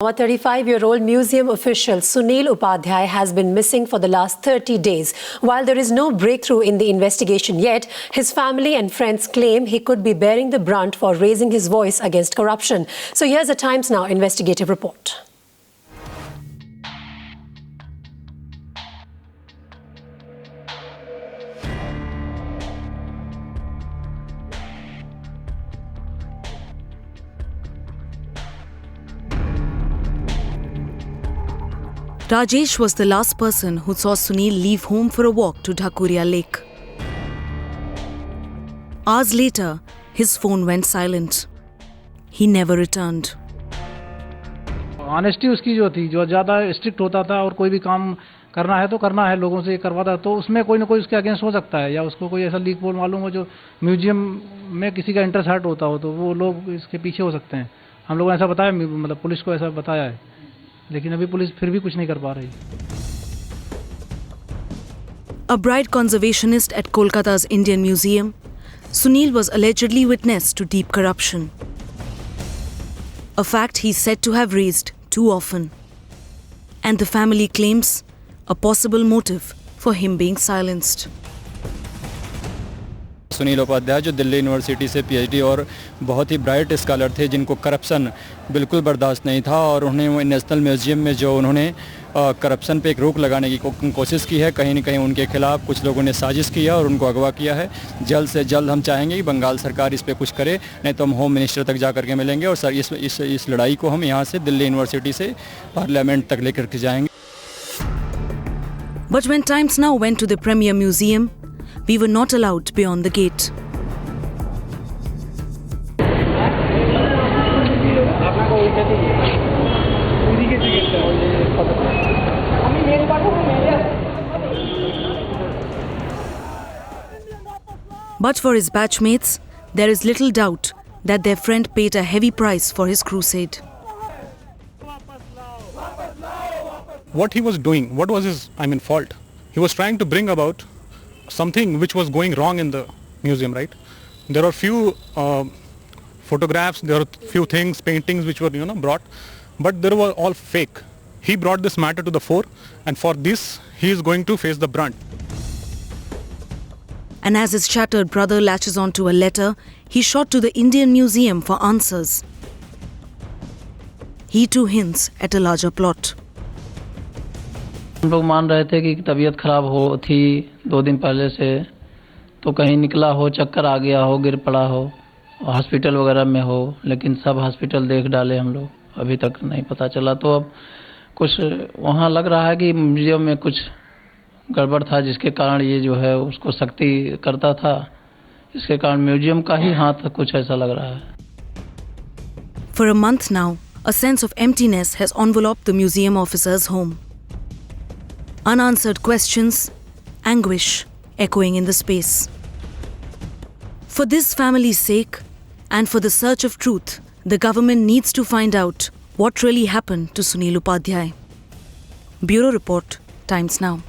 A 35-year-old museum official, Sunil Upadhyay, has been missing for the last 30 days. While there is no breakthrough in the investigation yet, his family and friends claim he could be bearing the brunt for raising his voice against corruption. So here's a Times Now investigative report. Rajesh was the last person who saw Sunil leave home for a walk to Dhakuria Lake. Hours later, his phone went silent. He never returned. Honesty उसकी जो थी, जो ज़्यादा strict होता था और कोई भी काम करना है तो करना है, लोगों से करवाता, तो उसमें कोई ना कोई उसके अगेंस्ट हो सकता है, या उसको कोई ऐसा लीक पोल मालूम हो जो म्यूजियम में किसी का इंटरेस्ट हर्ट होता हो, तो वो लोग इसके पीछे हो सकते हैं. हम लोगों ने ऐसा बताया, मतलब पुलिस को ऐसा बताया है, लेकिन अभी पुलिस फिर भी कुछ नहीं कर पा रही. A bright conservationist at Kolkata's Indian Museum, Sunil was allegedly witness to deep corruption. A fact he's said to have raised too often. And the family claims a possible motive for him being silenced. Sunil Upadhyay जो Delhi university से PhD और बहुत ही bright scholar थे, जिनको corruption बिल्कुल बर्दाश्त नहीं था, और उन्होंने नेशनल म्यूजियम में जो उन्होंने करप्शन पे एक रोक लगाने की कोशिश की है, कहीं न कहीं उनके खिलाफ कुछ लोगों ने साजिश किया और उनको अगवा किया है. जल्द से जल्द हम चाहेंगे कि बंगाल सरकार इस पे कुछ करे, नहीं तो हम होम मिनिस्टर तक जा करके मिलेंगे और सर इस लड़ाई को हम यहाँ से दिल्ली यूनिवर्सिटी से पार्लियामेंट तक लेकर के जाएंगे. But when Times Now went to the Premier Museum, we were not allowed beyond the gate. But for his batchmates, there is little doubt that their friend paid a heavy price for his crusade. What he was doing, what was his, fault? He was trying to bring about something which was going wrong in the museum, right? There are few photographs, there are few things, paintings which were brought, but they were all fake. He brought this matter to the fore, and for this he is going to face the brunt. And as his shattered brother latches onto a letter he shot to the Indian Museum for answers, he too hints at a larger plot. हम लोग मान रहे थे कि तबीयत खराब हो थी 2 दिन पहले से, तो कहीं निकला हो, चक्कर आ गया हो, गिर पड़ा हो, हॉस्पिटल वगैरह में हो, लेकिन सब हॉस्पिटल देख डाले हम लोग, अभी तक नहीं पता चला. तो अब कुछ वहाँ लग रहा है कि म्यूजियम में कुछ गड़बड़ था, जिसके कारण ये जो है उसको सख्ती करता था, इसके कारण म्यूजियम का ही हाथ कुछ ऐसा लग रहा है. For a month now, a sense of emptiness has enveloped the museum officer's home. Unanswered questions, anguish echoing in the space. For this family's sake and for the search of truth, the government needs to find out what really happened to Sunil Upadhyay. Bureau Report, Times Now.